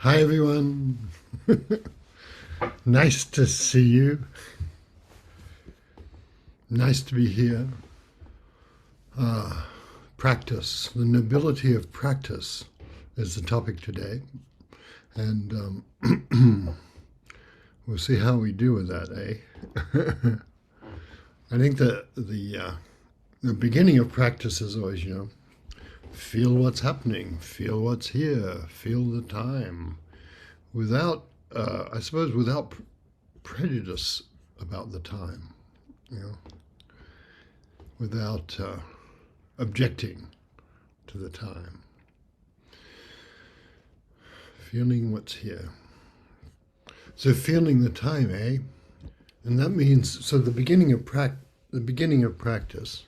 Hi, everyone. Nice to see you. Nice to be here. Practice. The nobility of practice is the topic today. And we'll see how we do with that, eh? I think that the beginning of practice is always, feel what's happening, feel what's here, feel the time, without, I suppose, without prejudice about the time, you know, without objecting to the time, feeling what's here. So feeling the time, eh? And that means so the beginning of practice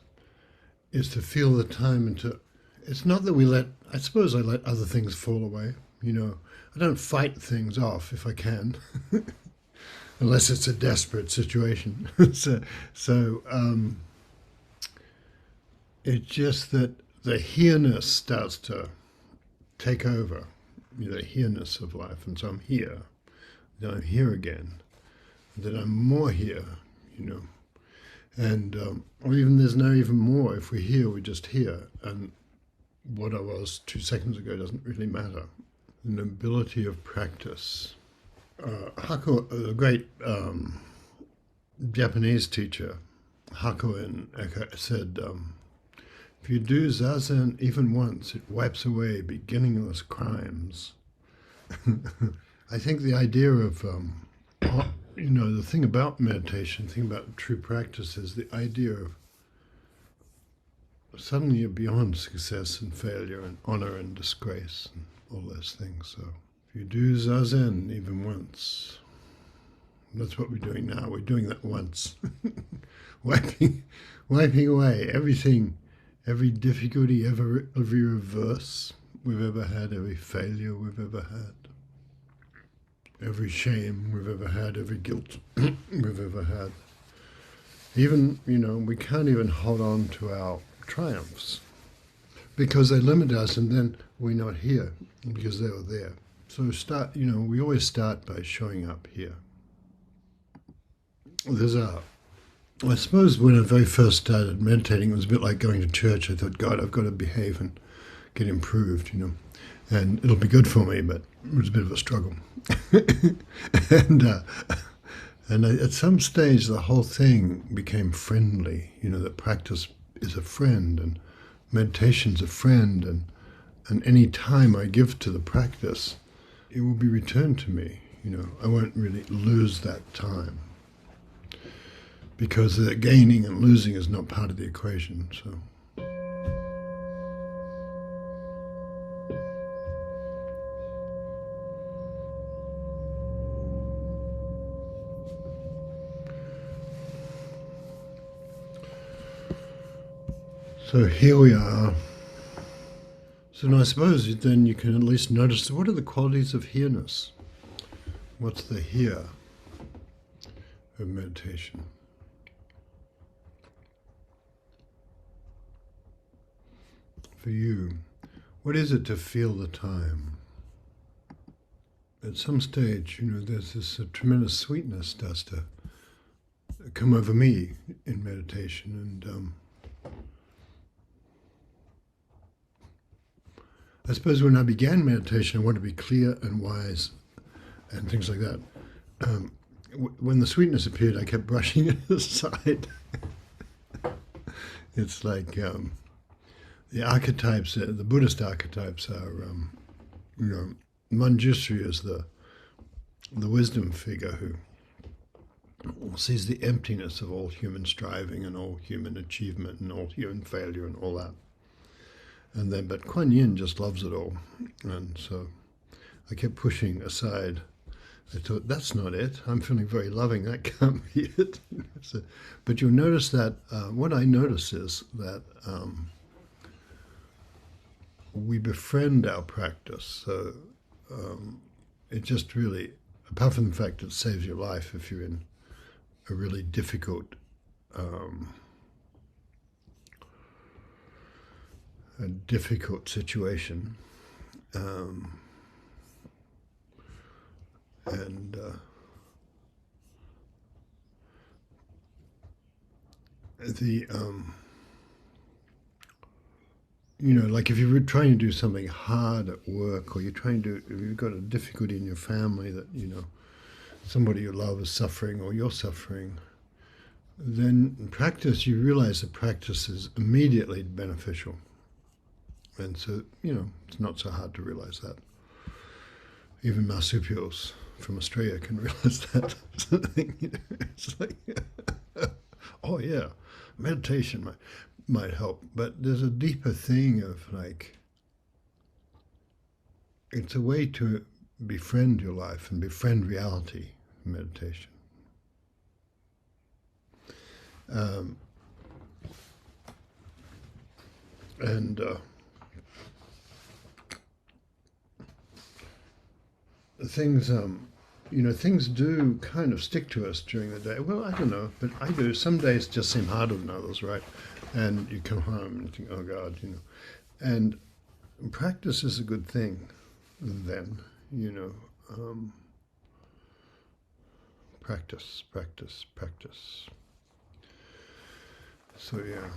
is to feel the time and to. It's not that we let. I suppose I let other things fall away. I don't fight things off if I can, unless it's a desperate situation. so it's just that the here-ness starts to take over, the here-ness of life, and so I'm here. Then I'm here again. That I'm more here, and or even there's no even more. If we're here, we're just here, and what I was 2 seconds ago doesn't really matter. The nobility of practice. Hako, a great Japanese teacher, Hakuin Eka, said, if you do zazen even once, it wipes away beginningless crimes. I think the idea of, the thing about meditation, the thing about true practice is the idea of suddenly you're beyond success and failure and honor and disgrace and all those things. So if you do zazen even once, that's what we're doing now. We're doing that once, wiping away everything, every difficulty, every reverse we've ever had, every failure we've ever had, every shame we've ever had, every guilt we've ever had. Even, we can't even hold on to our triumphs because they limit us, and then we're not here because they were there. So we always start by showing up here. I suppose when I very first started meditating, it was a bit like going to church. I thought, God, I've got to behave and get improved, and it'll be good for me, but it was a bit of a struggle. and at some stage, the whole thing became friendly, that practice is a friend, and meditation's a friend, and any time I give to the practice, it will be returned to me. I won't really lose that time because the gaining and losing is not part of the equation. So here we are. So now I suppose then you can at least notice what are the qualities of here-ness? What's the here of meditation? For you, what is it to feel the time? At some stage, there's this tremendous sweetness starts to come over me in meditation, and I suppose when I began meditation, I wanted to be clear and wise and things like that. When the sweetness appeared, I kept brushing it aside. It's like the archetypes, the Buddhist archetypes are, Manjushri is the wisdom figure who sees the emptiness of all human striving and all human achievement and all human failure and all that. But Kuan Yin just loves it all. And so I kept pushing aside. I thought, that's not it. I'm feeling very loving. That can't be it. But you'll notice that what I notice is that we befriend our practice. So it just really, apart from the fact it saves your life if you're in a really difficult situation, And the like if you're trying to do something hard at work, or if you've got a difficulty in your family that somebody you love is suffering or you're suffering, then in practice you realize that practice is immediately beneficial. And so, it's not so hard to realize that. Even marsupials from Australia can realize that. It's like, oh yeah, meditation might help. But there's a deeper thing of like, it's a way to befriend your life and befriend reality, meditation. Things do kind of stick to us during the day. Well, I don't know, but I do. Some days just seem harder than others, right? And you come home and think, oh God, And practice is a good thing then, practice. So, yeah.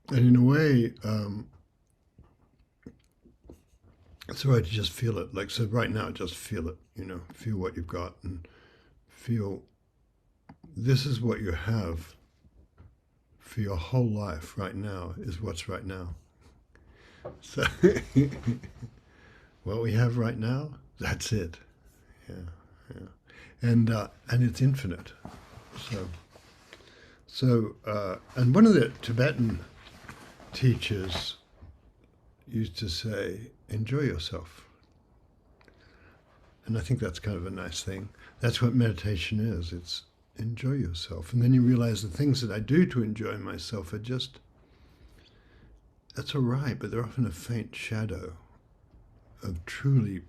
And in a way, it's all right to just feel it. Like, so right now, just feel it, feel what you've got and feel this is what you have for your whole life right now is what's right now. So what we have right now, that's it. Yeah. And it's infinite. So, and one of the Tibetan teachers used to say, enjoy yourself. And I think that's kind of a nice thing. That's what meditation is. It's enjoy yourself. And then you realize the things that I do to enjoy myself are just, that's all right, but they're often a faint shadow of truly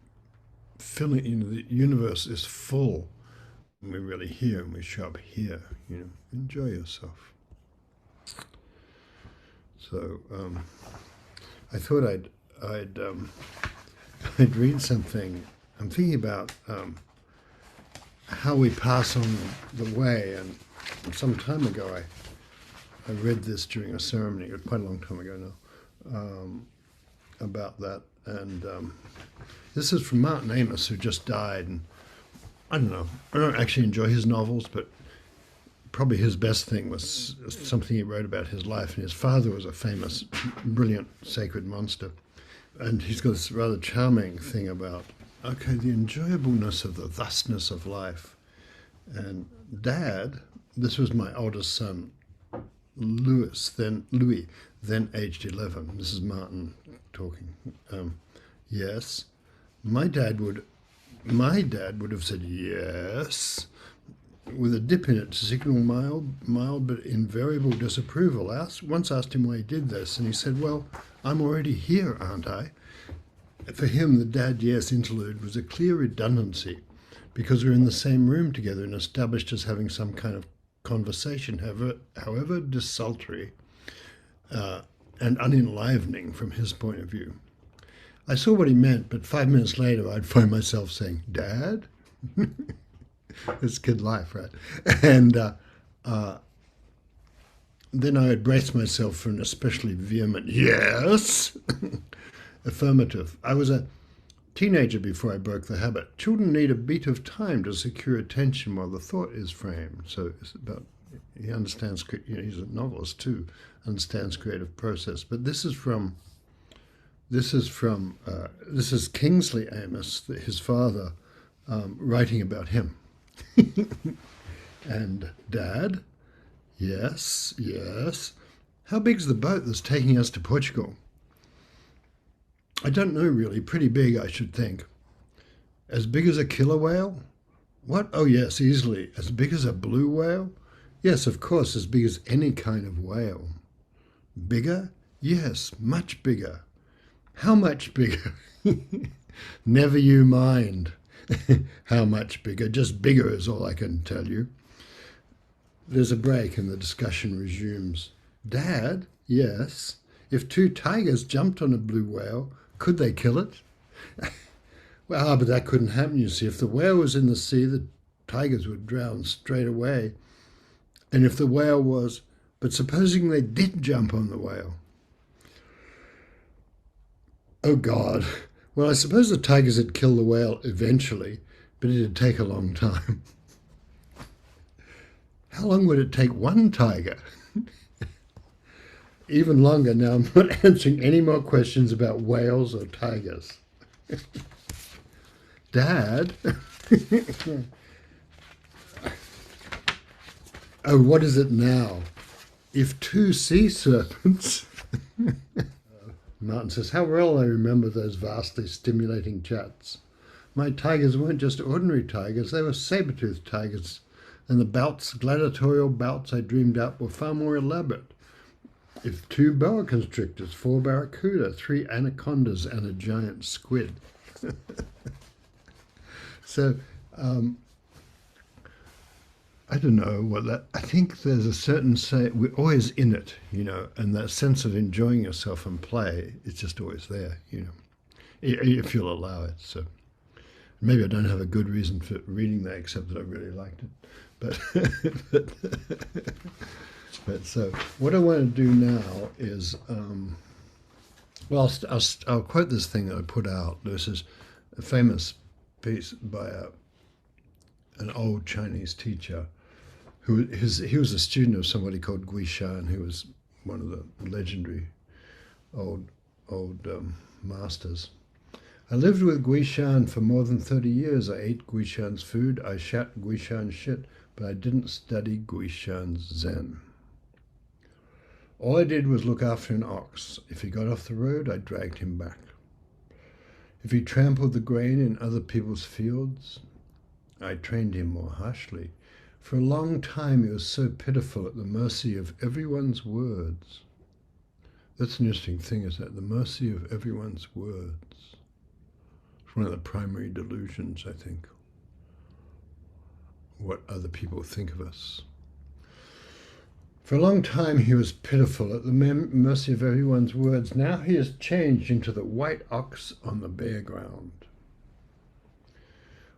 filling, the universe is full. And we're really here and we show up here, enjoy yourself. So I thought I'd read something. I'm thinking about how we pass on the way, and some time ago I read this during a ceremony, quite a long time ago now, about that. And this is from Martin Amis, who just died. And I don't actually enjoy his novels, but probably his best thing was something he wrote about his life. And his father was a famous, brilliant, sacred monster. And he's got this rather charming thing about, the enjoyableness of the thusness of life. And Dad, this was my oldest son, Louis, then aged 11. This is Martin talking. Yes, my dad would have said yes, with a dip in it to signal mild but invariable disapproval. Once asked him why he did this, and he said, well, I'm already here, aren't I? For him, the dad yes interlude was a clear redundancy, because we're in the same room together and established as having some kind of conversation, however desultory and unenlivening from his point of view. I saw what he meant, but 5 minutes later I'd find myself saying, Dad? It's kid life, right? And then I would brace myself for an especially vehement yes, affirmative. I was a teenager before I broke the habit. Children need a beat of time to secure attention while the thought is framed. So it's about, he understands, he's a novelist too, understands creative process. But this is Kingsley Amis, his father, writing about him. And Dad, yes. How big's the boat that's taking us to Portugal? I don't know really, pretty big I should think. As big as a killer whale? What? Oh yes, easily. As big as a blue whale? Yes, of course, as big as any kind of whale. Bigger? Yes, much bigger. How much bigger? Never you mind how much bigger. Just bigger is all I can tell you. There's a break and the discussion resumes. Dad? Yes. If two tigers jumped on a blue whale, could they kill it? Well, but that couldn't happen, you see. If the whale was in the sea, the tigers would drown straight away. And if the whale was, but supposing they did jump on the whale, oh God. Well, I suppose the tigers would kill the whale eventually, but it'd take a long time. How long would it take one tiger? Even longer. Now, I'm not answering any more questions about whales or tigers. Dad? Oh, what is it now? If two sea serpents... Martin says, how well I remember those vastly stimulating chats. My tigers weren't just ordinary tigers, they were saber-toothed tigers. And the gladiatorial bouts I dreamed up were far more elaborate. If two boa constrictors, 4 barracuda, 3 anacondas, and a giant squid. So, I don't know what that. I think there's a certain we're always in it, and that sense of enjoying yourself and play is just always there, if you'll allow it. So maybe I don't have a good reason for reading that, except that I really liked it. But so what I want to do now is, well, I'll quote this thing that I put out. This is a famous piece by an old Chinese teacher he was a student of somebody called Guishan, who was one of the legendary old masters. I lived with Guishan for more than 30 years. I ate Guishan's food, I shat Guishan's shit, but I didn't study Guishan's Zen. All I did was look after an ox. If he got off the road, I dragged him back. If he trampled the grain in other people's fields, I trained him more harshly. For a long time he was so pitiful at the mercy of everyone's words. That's an interesting thing, is that the mercy of everyone's words. It's one of the primary delusions, I think. What other people think of us. For a long time he was pitiful at the mercy of everyone's words. Now he has changed into the white ox on the bare ground.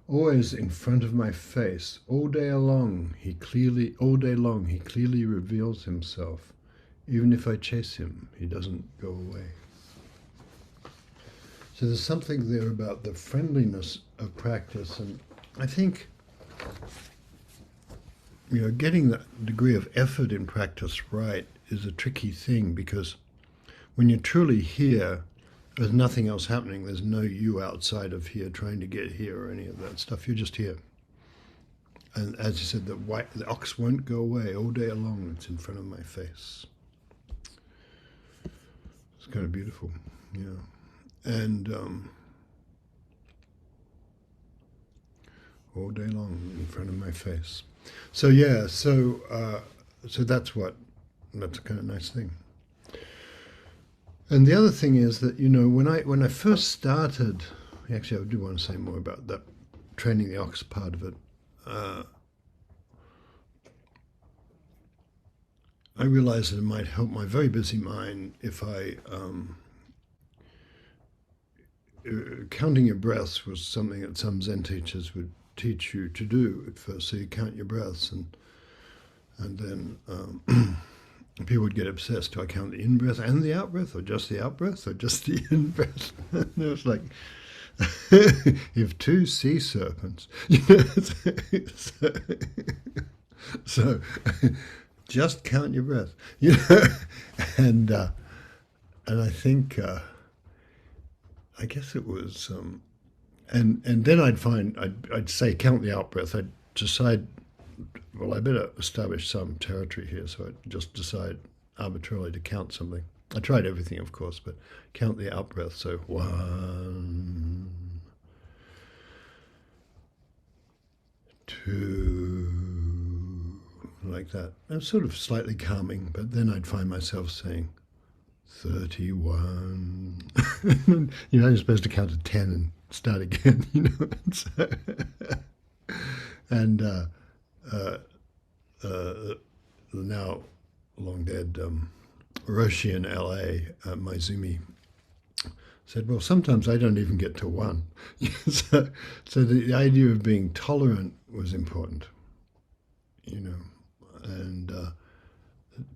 Always in front of my face, all day long he clearly reveals himself. Even if I chase him, he doesn't go away. So there's something there about the friendliness of practice, and I think getting that degree of effort in practice right is a tricky thing, because when you're truly here, there's nothing else happening. There's no you outside of here trying to get here or any of that stuff. You're just here. And as you said, the ox won't go away all day long. It's in front of my face. It's kind of beautiful, And all day long in front of my face. So so that's a kind of nice thing. And the other thing is that, when I first started, actually I do want to say more about that training the ox part of it. I realized that it might help my very busy mind if I, counting your breaths was something that some Zen teachers would teach you to do at first. So you count your breaths, and then people would get obsessed. Do I count the in-breath and the out-breath, or just the out-breath, or just the in-breath? And it was like, if two sea serpents, so just count your breath, and I think, I guess it was, and then I'd say count the out-breath. I'd decide, well, I better establish some territory here, so I just decide arbitrarily to count something. I tried everything, of course, but count the out-breath. So 1, 2, like that. And sort of slightly calming, but then I'd find myself saying 31. You're supposed to count to 10 and start again, And the now long dead Roshi in LA, Maizumi, said, well, sometimes I don't even get to one. so the idea of being tolerant was important, and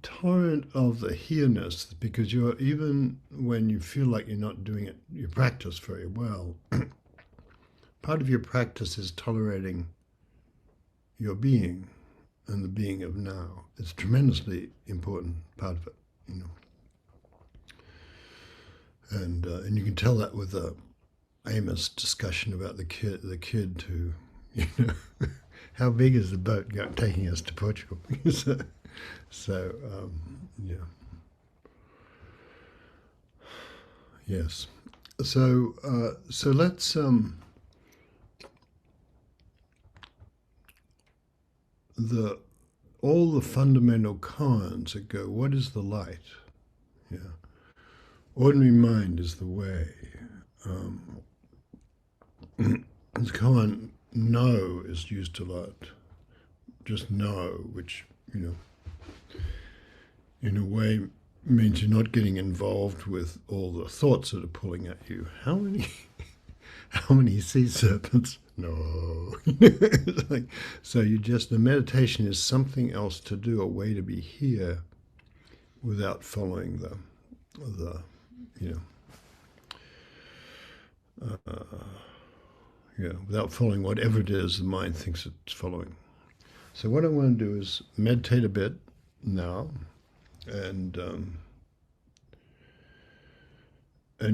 tolerant of the here-ness, because even when you feel like you're not doing it, you practice very well. Part of your practice is tolerating your being and the being of now. It's a tremendously important part of it, And you can tell that with Amos' discussion about the kid who, how big is the boat taking us to Portugal? so yeah. Yes. So let's all the fundamental koans that go, what is the light? Yeah. Ordinary mind is the way. The koan know is used a lot. Just know, which, in a way means you're not getting involved with all the thoughts that are pulling at you. How many sea serpents? No. So the meditation is something else to do, a way to be here without following without following whatever it is the mind thinks it's following. So what I want to do is meditate a bit now, and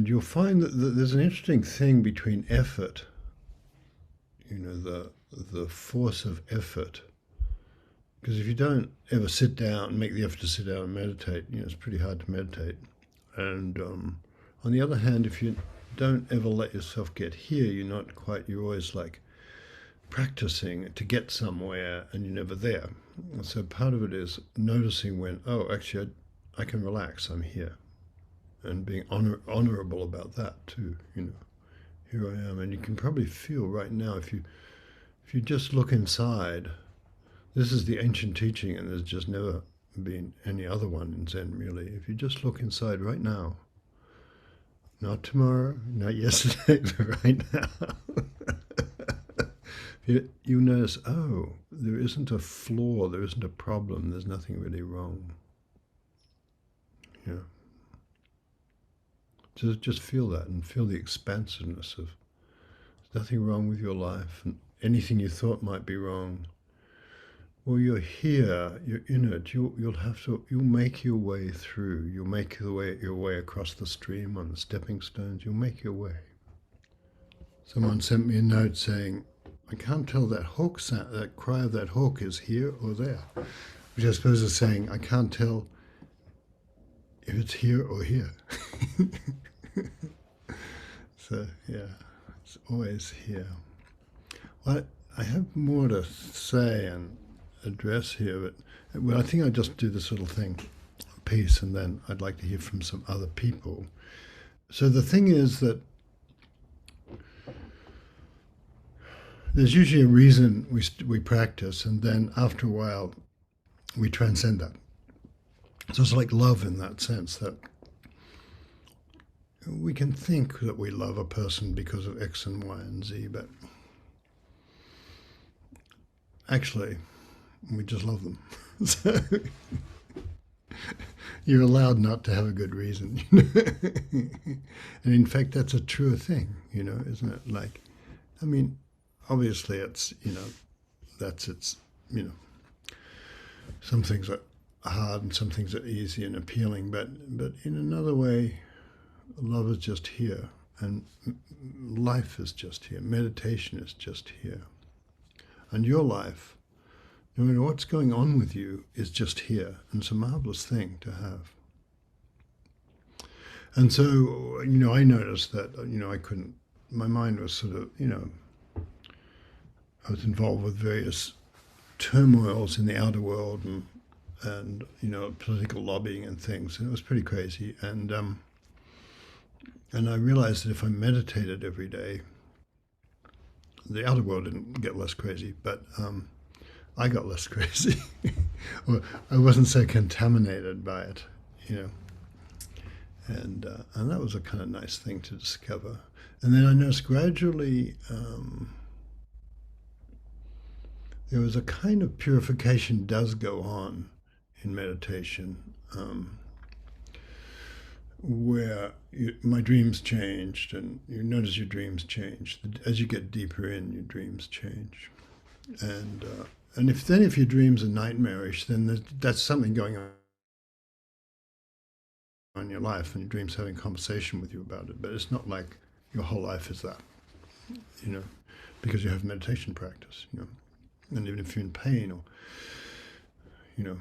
you'll find that there's an interesting thing between effort, the force of effort. Because if you don't ever sit down and make the effort to sit down and meditate, it's pretty hard to meditate. And on the other hand, if you don't ever let yourself get here, you're always like practicing to get somewhere and you're never there. So part of it is noticing when, actually I can relax, I'm here. And being honorable about that too, Here I am. And you can probably feel right now, if you just look inside, this is the ancient teaching, and there's just never been any other one in Zen, really. If you just look inside right now, not tomorrow, not yesterday, but right now, you notice, there isn't a flaw, there isn't a problem, there's nothing really wrong. Yeah. Just feel that, and feel the expansiveness of there's nothing wrong with your life, and anything you thought might be wrong. Well, you're here, you're in it, you'll make your way through, you'll make your way across the stream on the stepping stones, you'll make your way. Someone sent me a note saying, I can't tell that cry of that hawk is here or there. Which I suppose is saying, I can't tell if it's here or here. So, yeah, it's always here. Well, I have more to say and address here, but I think I'll just do this little thing, piece, and then I'd like to hear from some other people. So the thing is that there's usually a reason we practice, and then after a while we transcend that. So it's like love in that sense, that we can think that we love a person because of X and Y and Z, but actually we just love them. So you're allowed not to have a good reason. And in fact, that's a true thing, isn't it? Like, obviously it's, some things are hard and some things are easy and appealing, but in another way, love is just here, and life is just here, meditation is just here. And your life, no matter what's going on with you, is just here, and it's a marvelous thing to have. And so, I noticed that, my mind was sort of, I was involved with various turmoils in the outer world and political lobbying and things, and it was pretty crazy. And I realized that if I meditated every day, the outer world didn't get less crazy, but I got less crazy. Or I wasn't so contaminated by it, you know. And that was a kind of nice thing to discover. And then I noticed gradually there was a kind of purification does go on in meditation, where my dreams changed, and you notice your dreams change as you get deeper in. Your dreams change, and if your dreams are nightmarish, then that's something going on in your life, and your dreams having a conversation with you about it. But it's not like your whole life is that, you know, because you have meditation practice, you know. And even if you're in pain or, you know,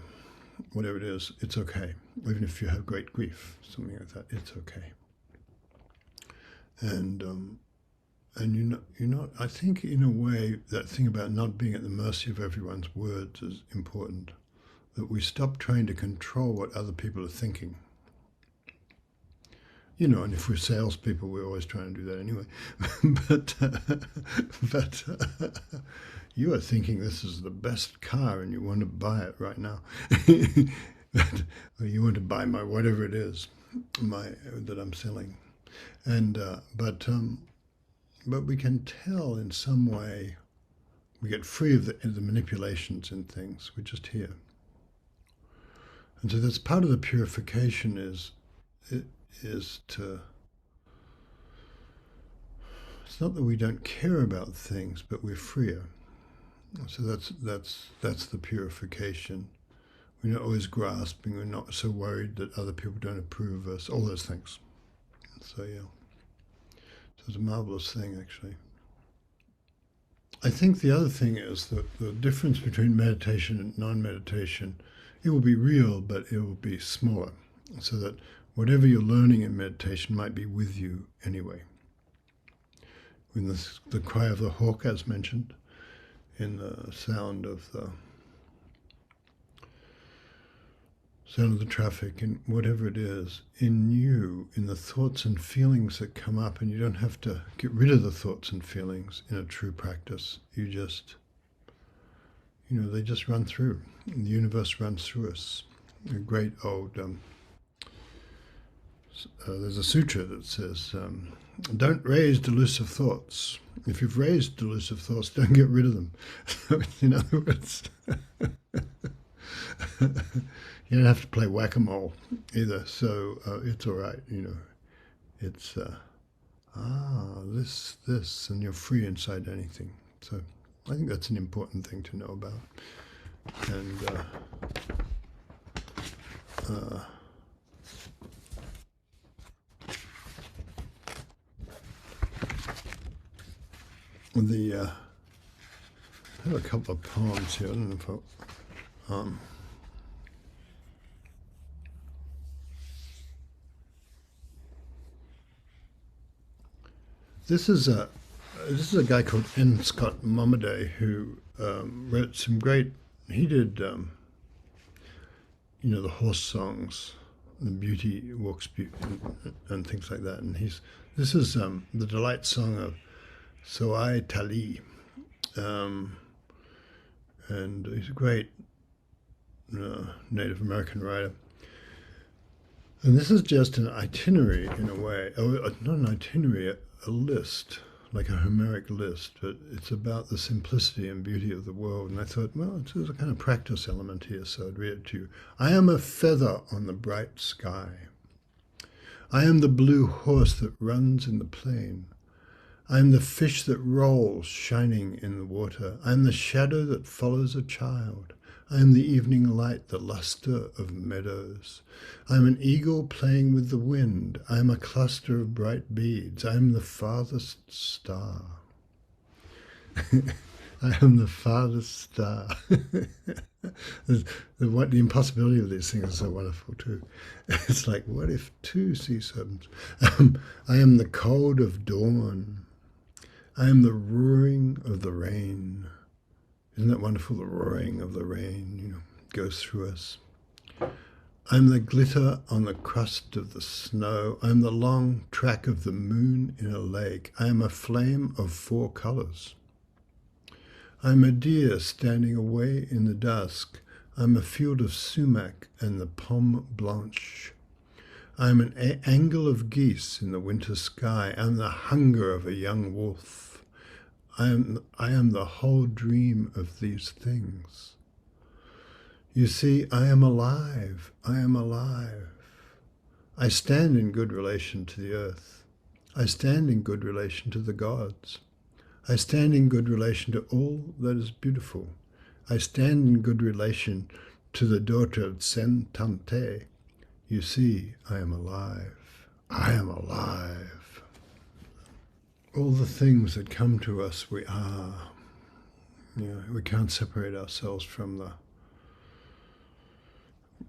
whatever it is, it's okay. Even if you have great grief, something like that, it's okay. And you're not. I think in a way that thing about not being at the mercy of everyone's words is important. That we stop trying to control what other people are thinking. You know, and if we're salespeople, we're always trying to do that anyway. but you are thinking this is the best car and you want to buy it right now. Or you want to buy my whatever it is, that I'm selling. And but we can tell in some way we get free of the manipulations in things. We're just here. And so that's part of the purification is to, it's not that we don't care about things, but we're freer. So that's the purification. We're not always grasping, we're not so worried that other people don't approve of us, all those things. So yeah, so it's a marvelous thing actually. I think the other thing is that the difference between meditation and non-meditation, it will be real, but it will be smaller, so that whatever you're learning in meditation might be with you anyway. In the cry of the hawk, as mentioned, in the sound of the traffic, and whatever it is, in you, in the thoughts and feelings that come up, and you don't have to get rid of the thoughts and feelings in a true practice. You just, you know, they just run through. And the universe runs through us. A great old there's a sutra that says, don't raise delusive thoughts. If you've raised delusive thoughts, don't get rid of them. So, in other words, you don't have to play whack-a-mole either. So it's all right, you know. It's, this, and you're free inside anything. So I think that's an important thing to know about. And I have a couple of poems here. I don't know if this is a guy called N. Scott Momaday who wrote some great. He did, you know, the horse songs, the beauty walks beauty, and things like that. And this is the delight song of Soai Tali, and he's a great Native American writer. And this is just an itinerary in a way, not an itinerary, a list, like a Homeric list, but it's about the simplicity and beauty of the world. And I thought, well, there's a kind of practice element here, so I'd read it to you. I am a feather on the bright sky. I am the blue horse that runs in the plain. I am the fish that rolls, shining in the water. I am the shadow that follows a child. I am the evening light, the luster of meadows. I am an eagle playing with the wind. I am a cluster of bright beads. I am the farthest star. I am the farthest star. The impossibility of these things is so wonderful too. It's like, what if two sea serpents? I am the cold of dawn. I am the roaring of the rain. Isn't that wonderful? The roaring of the rain, you know, goes through us. I am the glitter on the crust of the snow. I am the long track of the moon in a lake. I am a flame of 4 colors. I am a deer standing away in the dusk. I am a field of sumac and the pomme blanche I am an angle of geese in the winter sky. I am the hunger of a young wolf. I am the whole dream of these things. You see, I am alive. I am alive. I stand in good relation to the earth. I stand in good relation to the gods. I stand in good relation to all that is beautiful. I stand in good relation to the daughter of Sen Tante. You see, I am alive. I am alive. All the things that come to us, we are. We can't separate ourselves from the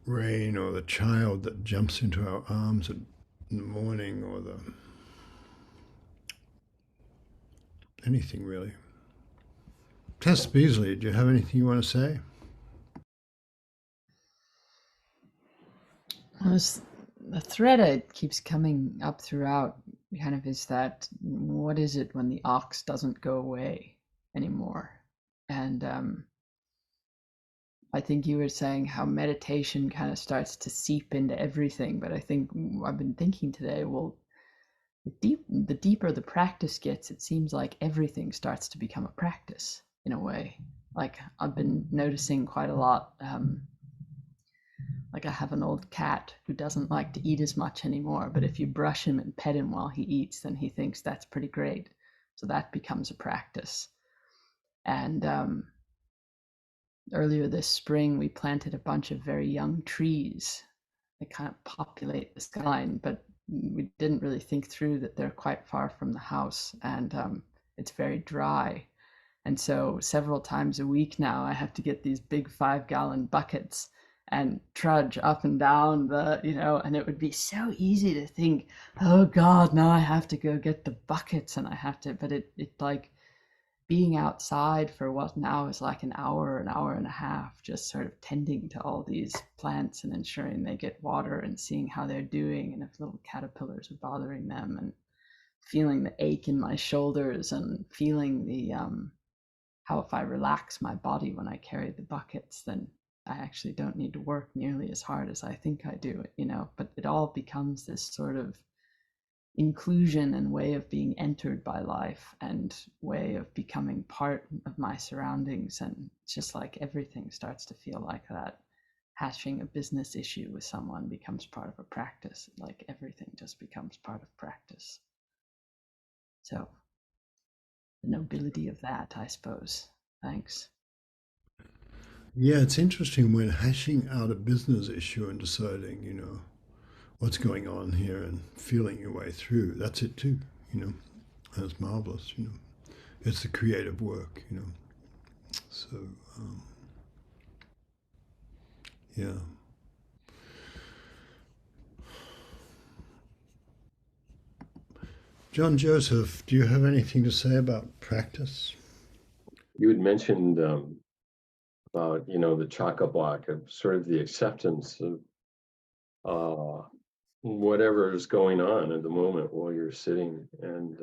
rain or the child that jumps into our arms in the morning or anything really. Tess Beasley, do you have anything you want to say? The thread that keeps coming up throughout kind of is that what is it when the ox doesn't go away anymore? And I think you were saying how meditation kind of starts to seep into everything, but I think I've been thinking today, well, the deeper the practice gets, it seems like everything starts to become a practice in a way. Like I've been noticing quite a lot. Like I have an old cat who doesn't like to eat as much anymore, but if you brush him and pet him while he eats, then he thinks that's pretty great. So that becomes a practice. And earlier this spring, we planted a bunch of very young trees that kind of populate the skyline, but we didn't really think through that they're quite far from the house, and it's very dry. And so several times a week now, I have to get these big 5-gallon buckets and trudge up and down and it would be so easy to think, oh God, now I have to go get the buckets and I have to, but it like being outside for what now is like an hour and a half, just sort of tending to all these plants and ensuring they get water and seeing how they're doing and if little caterpillars are bothering them, and feeling the ache in my shoulders and feeling the how if I relax my body when I carry the buckets, then I actually don't need to work nearly as hard as I think I do, but it all becomes this sort of inclusion and way of being entered by life and way of becoming part of my surroundings. And it's just like everything starts to feel like that. Hatching a business issue with someone becomes part of a practice. Like everything just becomes part of practice. So the nobility of that, I suppose. Thanks. Yeah, it's interesting when hashing out a business issue and deciding, what's going on here and feeling your way through. That's it too, you know. That's marvelous. It's the creative work. So, um, yeah. John Joseph, do you have anything to say about practice? You had mentioned about the chock-a-block of sort of the acceptance of whatever is going on at the moment while you're sitting. And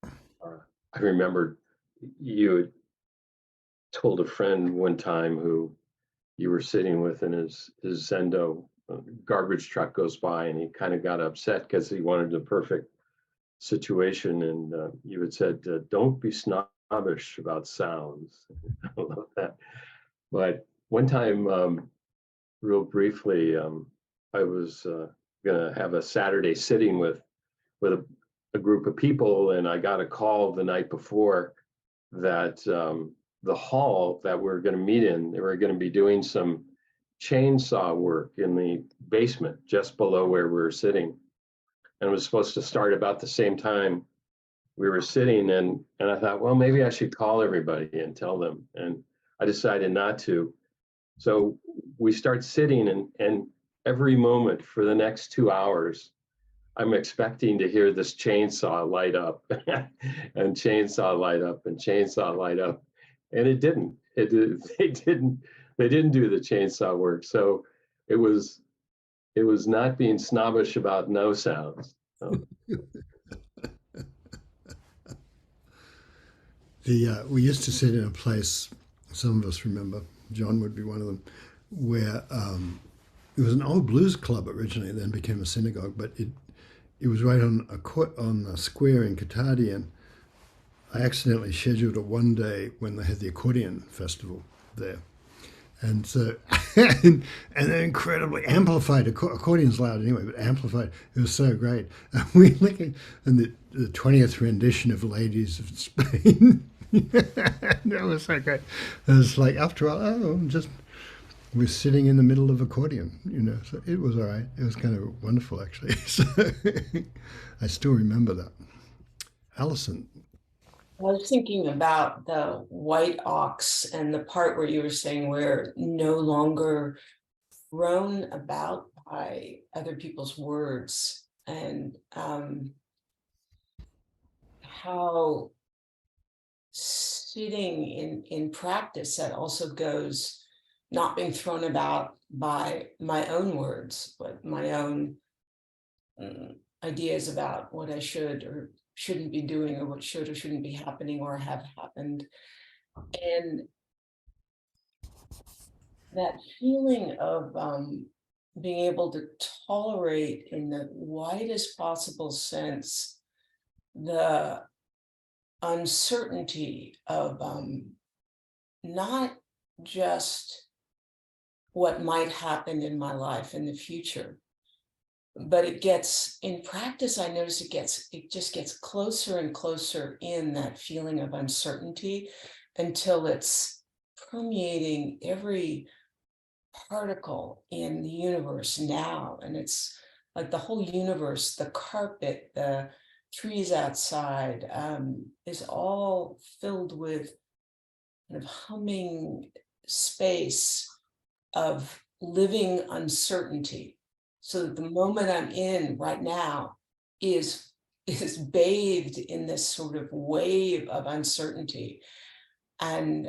I remembered you had told a friend one time who you were sitting with, and his Zendo garbage truck goes by, and he kind of got upset because he wanted the perfect situation. And you had said, "Don't be snobbish about sounds." I love that. But one time, real briefly, I was going to have a Saturday sitting with a group of people, and I got a call the night before that the hall that we're going to meet in, they were going to be doing some chainsaw work in the basement just below where we were sitting, and it was supposed to start about the same time we were sitting. And I thought, well, maybe I should call everybody and tell them, and I decided not to. So we start sitting, and every moment for the next 2 hours, I'm expecting to hear this chainsaw light up and chainsaw light up and chainsaw light up. And it didn't. They didn't do the chainsaw work. So it was not being snobbish about no sounds. We used to sit in a place, some of us remember, John would be one of them, where it was an old blues club originally, then became a synagogue, but it was right on a square in Katati, and I accidentally scheduled a one day when they had the accordion festival there. And so, and they're incredibly amplified. Accordion's loud anyway, but amplified. It was so great. And we look at the 20th rendition of Ladies of Spain. That was so great. It was like, after all, we're sitting in the middle of accordion, so it was all right. It was kind of wonderful, actually. So I still remember that. Alison. I was thinking about the white ox and the part where you were saying we're no longer thrown about by other people's words, and how sitting in practice that also goes not being thrown about by my own words, but my own ideas about what I should or shouldn't be doing, or what should or shouldn't be happening or have happened. And that feeling of being able to tolerate in the widest possible sense the uncertainty of not just what might happen in my life in the future, but it gets, in practice, I notice it just gets closer and closer in that feeling of uncertainty until it's permeating every particle in the universe now. And it's like the whole universe, the carpet, the trees outside, is all filled with kind of humming space of living uncertainty. So that the moment I'm in right now is bathed in this sort of wave of uncertainty. And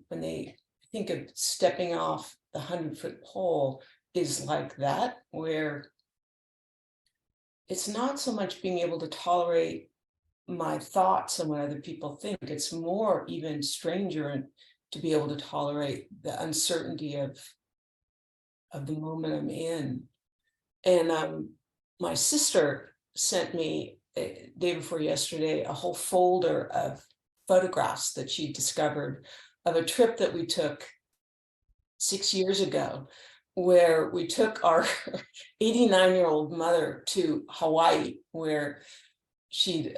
when they think of stepping off the 100-foot pole is like that, where it's not so much being able to tolerate my thoughts and what other people think. It's more even stranger to be able to tolerate the uncertainty of the moment I'm in. And my sister sent me day before yesterday a whole folder of photographs that she discovered of a trip that we took 6 years ago, where we took our 89-year-old mother to Hawaii, where she'd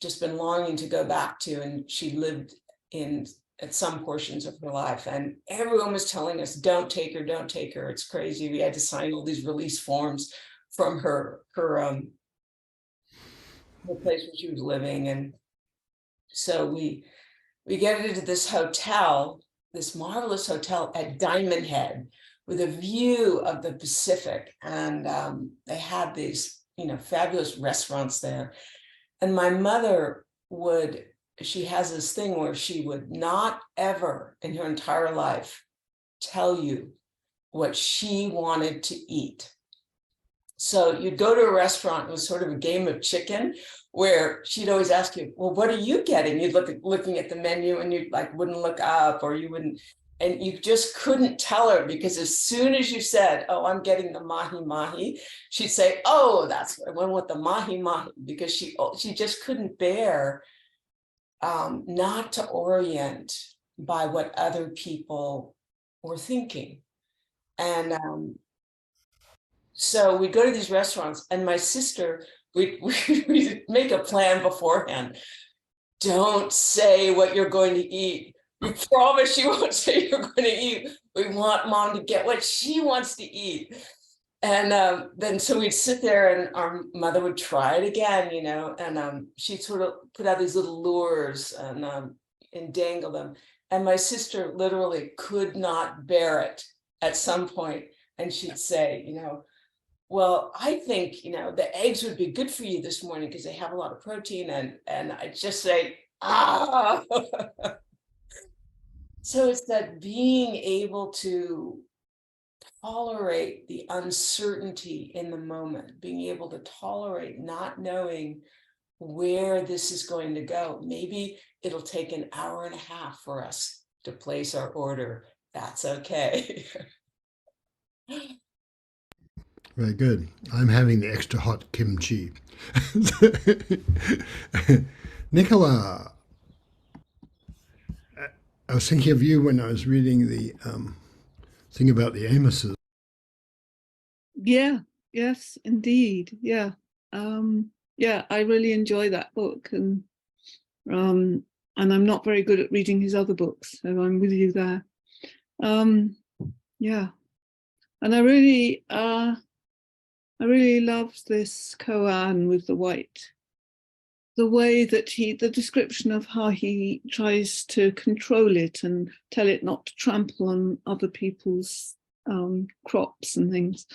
just been longing to go back to, and she lived at some portions of her life. And everyone was telling us, don't take her, it's crazy. We had to sign all these release forms from her place where she was living. And so we get into this hotel, this marvelous hotel at Diamond Head, with a view of the Pacific. And they had these, fabulous restaurants there. And my mother she has this thing where she would not ever in her entire life tell you what she wanted to eat. So you'd go to a restaurant, it was sort of a game of chicken, where she'd always ask you, well, what are you getting? You'd looking at the menu, and you wouldn't look up, or you wouldn't, and you just couldn't tell her, because as soon as you said, oh, I'm getting the mahi-mahi, she'd say, oh, that's what I went with, the mahi-mahi, because she just couldn't bear not to orient by what other people were thinking. And so we go to these restaurants, and my sister, we make a plan beforehand. Don't say what you're going to eat. We promise you won't say you're going to eat. We want mom to get what she wants to eat. And then so we'd sit there, and our mother would try it again, and she'd sort of put out these little lures and dangle them. And my sister literally could not bear it at some point. And she'd say, well, I think, the eggs would be good for you this morning because they have a lot of protein. And I'd just say, ah. So it's that being able to tolerate the uncertainty in the moment, being able to tolerate not knowing where this is going to go. Maybe it'll take an hour and a half for us to place our order. That's okay. Very good. I'm having the extra hot kimchi. Nicola, I was thinking of you when I was reading the thing about the Amoses. Yeah, yes, indeed. Yeah. Yeah, I really enjoy that book, and I'm not very good at reading his other books, so I'm with you there. Yeah. And I really love this koan with the white, the way that the description of how he tries to control it and tell it not to trample on other people's crops and things.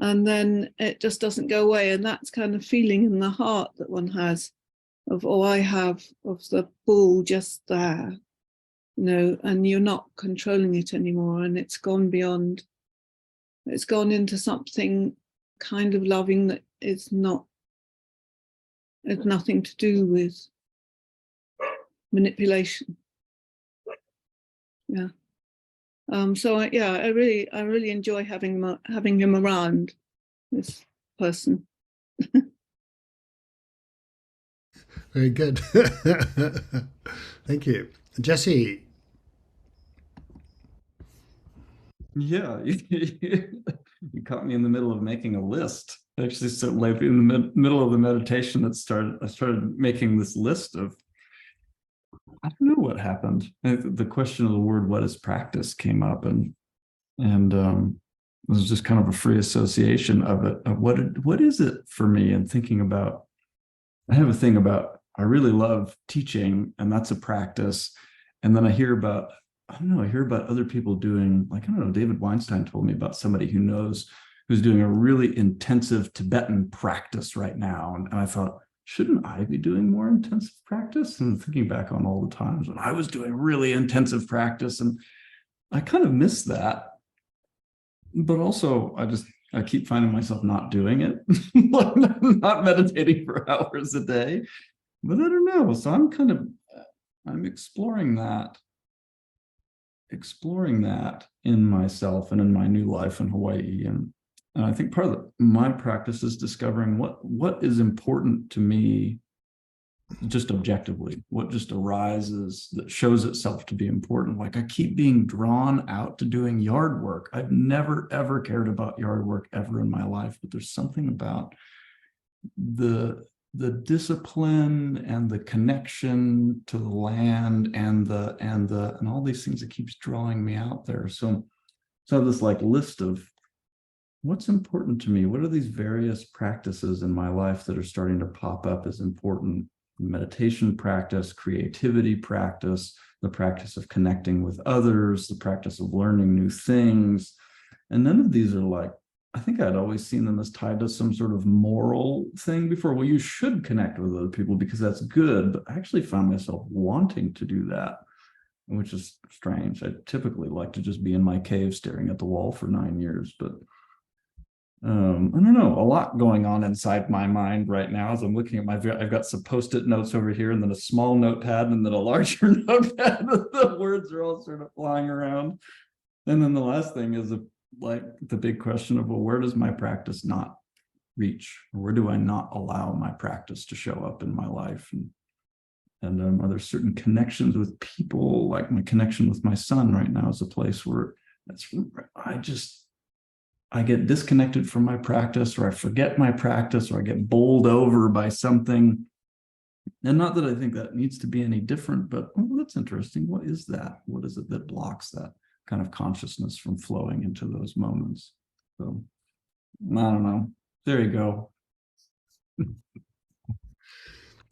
And then it just doesn't go away. And that's kind of feeling in the heart that one has of, oh, I have of the bull just there, and you're not controlling it anymore. And it's gone beyond, it's gone into something kind of loving that is not, it's nothing to do with manipulation. Yeah. So I really enjoy having him around, this person. Very good. Thank you. Jesse. Yeah, you caught me in the middle of making a list. Actually, so like in the middle of the meditation, I started making this list of, I don't know what happened. The question of the word "what is practice" came up, and it was just kind of a free association of it. Of what is it for me? And thinking about, I have a thing about, I really love teaching, and that's a practice. And then I hear about other people doing, like, I don't know, David Weinstein told me about somebody who's doing a really intensive Tibetan practice right now. And I thought, shouldn't I be doing more intensive practice? And thinking back on all the times when I was doing really intensive practice, and I kind of miss that. But also I keep finding myself not doing it, not meditating for hours a day. But I don't know. So I'm exploring that in myself and in my new life in Hawaii. And I think part of my practice is discovering what is important to me, just objectively, what just arises that shows itself to be important. Like, I keep being drawn out to doing yard work. I've never, ever cared about yard work ever in my life, but there's something about the discipline and the connection to the land and all these things that keeps drawing me out there. So this like list of what's important to me. What are these various practices in my life that are starting to pop up as important? Meditation practice, creativity practice, the practice of connecting with others, the practice of learning new things. And none of these are like, I think I'd always seen them as tied to some sort of moral thing before. Well, you should connect with other people because that's good. But I actually found myself wanting to do that, which is strange. I typically like to just be in my cave staring at the wall for 9 years. But I don't know, a lot going on inside my mind right now as I'm looking at I've got some Post-it notes over here, and then a small notepad, and then a larger notepad. The words are all sort of flying around. And then the last thing is like the big question of, well, where does my practice not reach? Or where do I not allow my practice to show up in my life? And are there certain connections with people, like my connection with my son right now is a place where I get disconnected from my practice, or I forget my practice, or I get bowled over by something. And not that I think that needs to be any different, but that's interesting. What is that? What is it that blocks that kind of consciousness from flowing into those moments? So I don't know. There you go.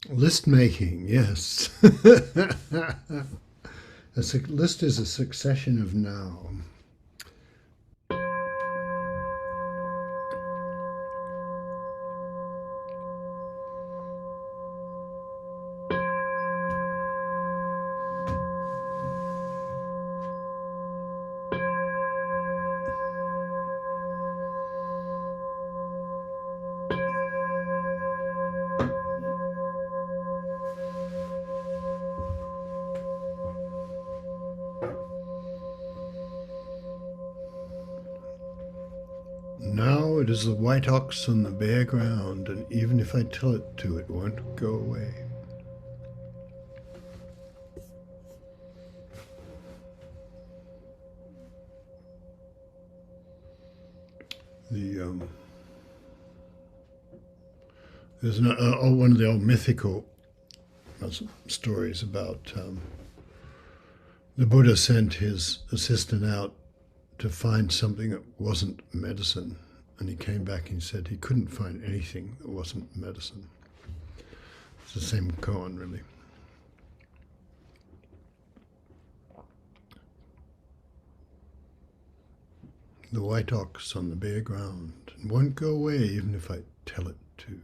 List making, yes. List is a succession of now. Now it is the white ox on the bare ground, and even if I tell it to, it won't go away. There's one of the old mythical stories about the Buddha sent his assistant out to find something that wasn't medicine, and he came back and said he couldn't find anything that wasn't medicine. It's the same koan, really. The white ox on the bare ground, and won't go away even if I tell it to.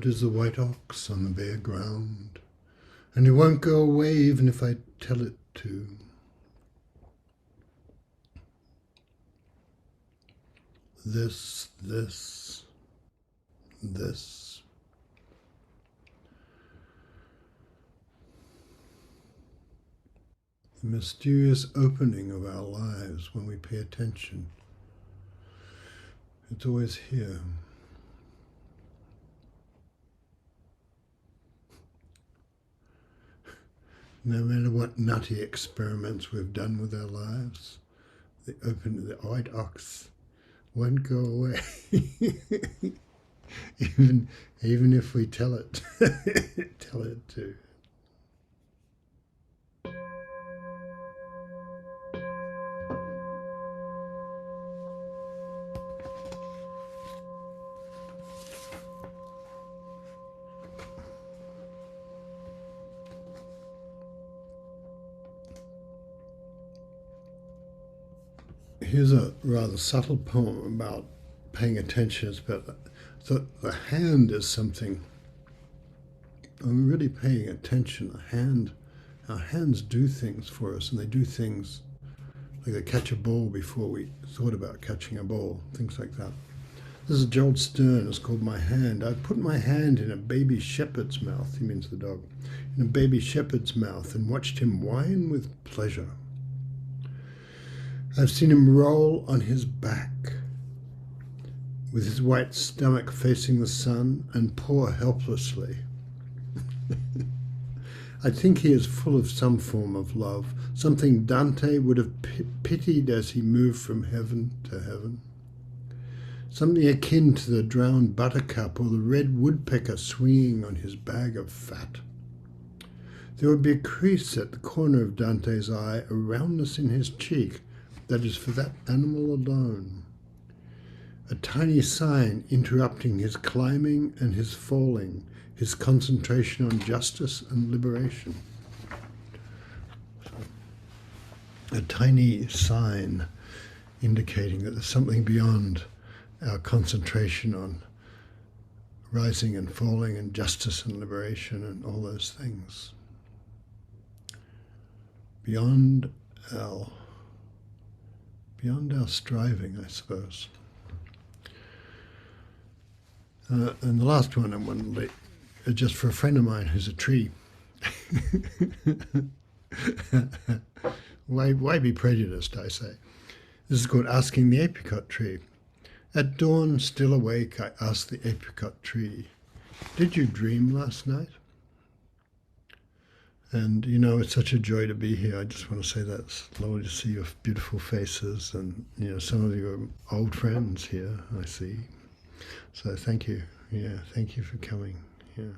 Lord is the white ox on the bare ground, and it won't go away even if I tell it to. This. The mysterious opening of our lives when we pay attention. It's always here. No matter what nutty experiments we've done with our lives, the white ox won't go away. even if we tell it to. Here's a rather subtle poem about paying attention. It's about the hand is something. When we're really paying attention, our hands do things for us, and they do things like they catch a ball before we thought about catching a ball, things like that. This is Joel Stern. It's called My Hand. I put my hand in a baby shepherd's mouth, he means the dog, in a baby shepherd's mouth, and watched him whine with pleasure. I've seen him roll on his back with his white stomach facing the sun and paw helplessly. I think he is full of some form of love, something Dante would have pitied as he moved from heaven to heaven. Something akin to the drowned buttercup or the red woodpecker swinging on his bag of fat. There would be a crease at the corner of Dante's eye, a roundness in his cheek, that is for that animal alone. A tiny sign interrupting his climbing and his falling, his concentration on justice and liberation. A tiny sign indicating that there's something beyond our concentration on rising and falling and justice and liberation and all those things. Beyond our striving, I suppose. And the last one I want to is just for a friend of mine who's a tree. Why be prejudiced, I say. This is called Asking the Apricot Tree. At dawn, still awake, I asked the apricot tree, "Did you dream last night?" And, you know, it's such a joy to be here. I just want to say that it's lovely to see your beautiful faces and, you know, some of your old friends here, I see. So thank you. Yeah, thank you for coming. Yeah.